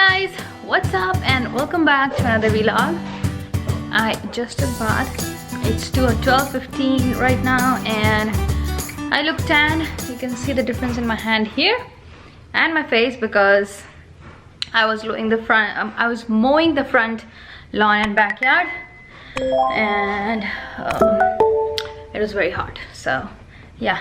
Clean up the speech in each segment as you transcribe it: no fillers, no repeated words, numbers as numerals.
guys, what's up and welcome back to another vlog. I just took bath. It's 12:15 right now and I look tan. You can see the difference in my hand here and my face because I was mowing the front lawn and backyard, and it was very hot. So yeah,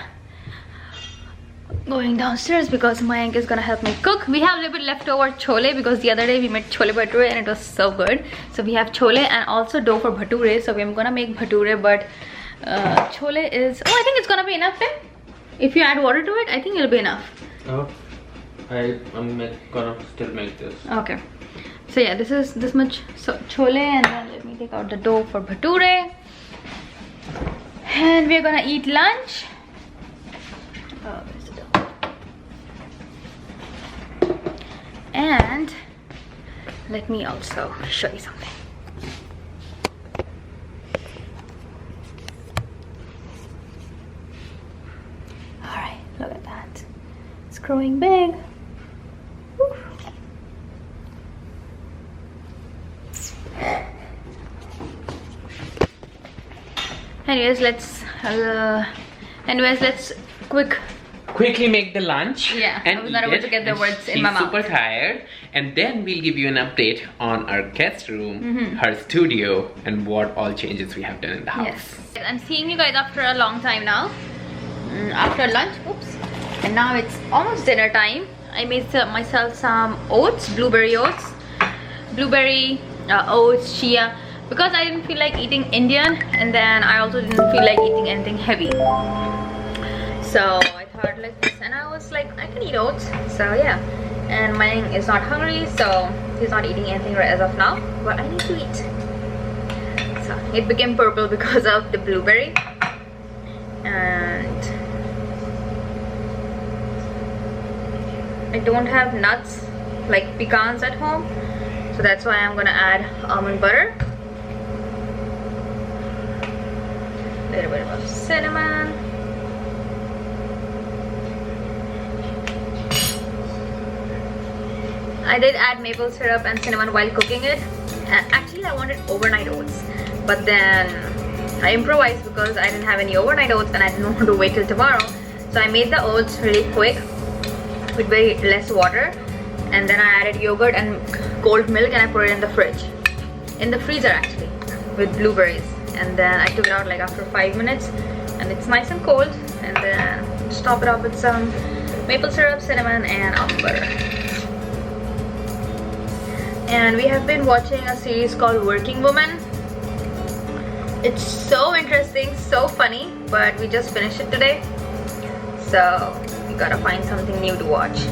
going downstairs because Mayank is gonna help me cook. We have a little bit leftover chole because the other day we made chole bhature and it was so good. So we have chole and also dough for bhature. So we're gonna make bhature, but chole is, I think it's gonna be enough then. If you add water to it, I think it'll be enough. Oh, I'm gonna still make this. Okay, so yeah, this is this much chole, and then let me take out the dough for bhature, and we're gonna eat lunch. Oh, where's the dough? And let me also show you something. All right, look at that. It's growing big. Woo. Anyways, let's quickly make the lunch. Yeah, and I was not able to get the words in my mouth. She's super tired, and then we'll give you an update on our guest room, her studio, and what all changes we have done in the house. Yes, I'm seeing you guys after a long time now. After lunch, oops, and now it's almost dinner time. I made myself some oats, blueberry oats, oats, chia, because I didn't feel like eating Indian, and then I also didn't feel like eating anything heavy. So I thought like this, and I was like, I can eat oats. So yeah, and Mayank is not hungry, so he's not eating anything as of now, but I need to eat. So it became purple because of the blueberry, and I don't have nuts like pecans at home, so that's why I'm gonna add almond butter, a little bit of cinnamon, I did add maple syrup and cinnamon while cooking it. Actually, I wanted overnight oats, but then I improvised because I didn't have any overnight oats and I didn't want to wait till tomorrow. So I made the oats really quick with very less water, and then I added yogurt and cold milk and I put it in the fridge, in the freezer actually, with blueberries. And then I took it out like after 5 minutes, and it's nice and cold. And then just top it up with some maple syrup, cinnamon, and almond butter. And we have been watching a series called Working Woman. It's so interesting, so funny, but we just finished it today, so we gotta find something new to watch.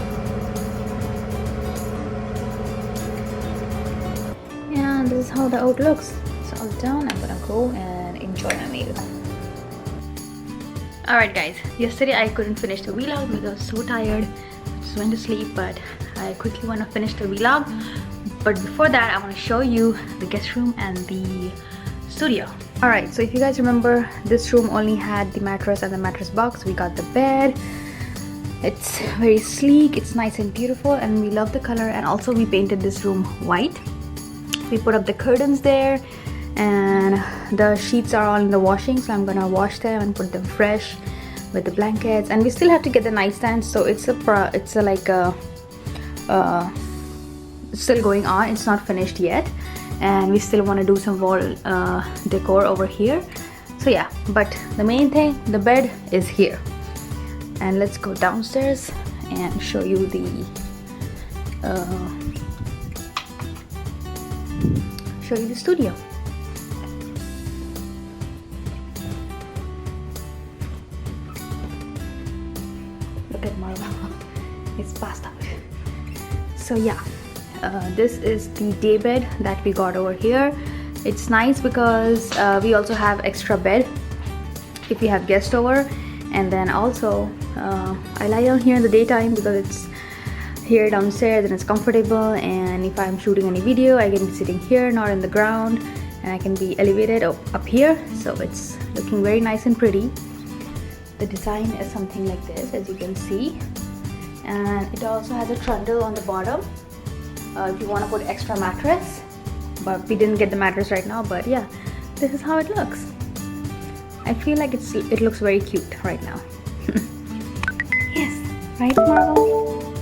And this is how the oat looks. It's all done. I'm gonna go and enjoy my meal. Alright guys, yesterday I couldn't finish the vlog because I was so tired. I just went to sleep, but I quickly want to finish the vlog. But before that, I want to show you the guest room and the studio. Alright, so if you guys remember, this room only had the mattress and the mattress box. We got the bed. It's very sleek, it's nice and beautiful, and we love the color. And also we painted this room white. We put up the curtains there, and the sheets are all in the washing, so I'm gonna wash them and put them fresh with the blankets. And we still have to get the nightstand, so it's still going on, it's not finished yet, and we still want to do some wall decor over here. So yeah, but the main thing, the bed is here. And let's go downstairs and show you the studio. Look at Marva, it's passed out. So yeah, this is the day bed that we got over here. It's nice because we also have extra bed if we have guests over. And then also I lie down here in the daytime because it's here downstairs and it's comfortable, and if I'm shooting any video I can be sitting here, not in the ground, and I can be elevated up here, so it's looking very nice and pretty. The design is something like this, as you can see, and it also has a trundle on the bottom if you want to put extra mattress, but we didn't get the mattress right now. But yeah, this is how it looks. I feel like it looks very cute right now. Yes, right, Marvel?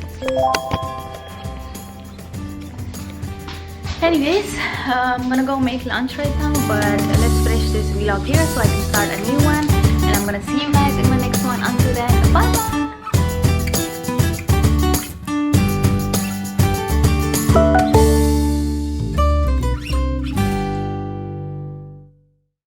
Anyways, I'm gonna go make lunch right now, but let's finish this vlog here so I can start a new one, and I'm gonna see you guys in my next one. Until then, bye.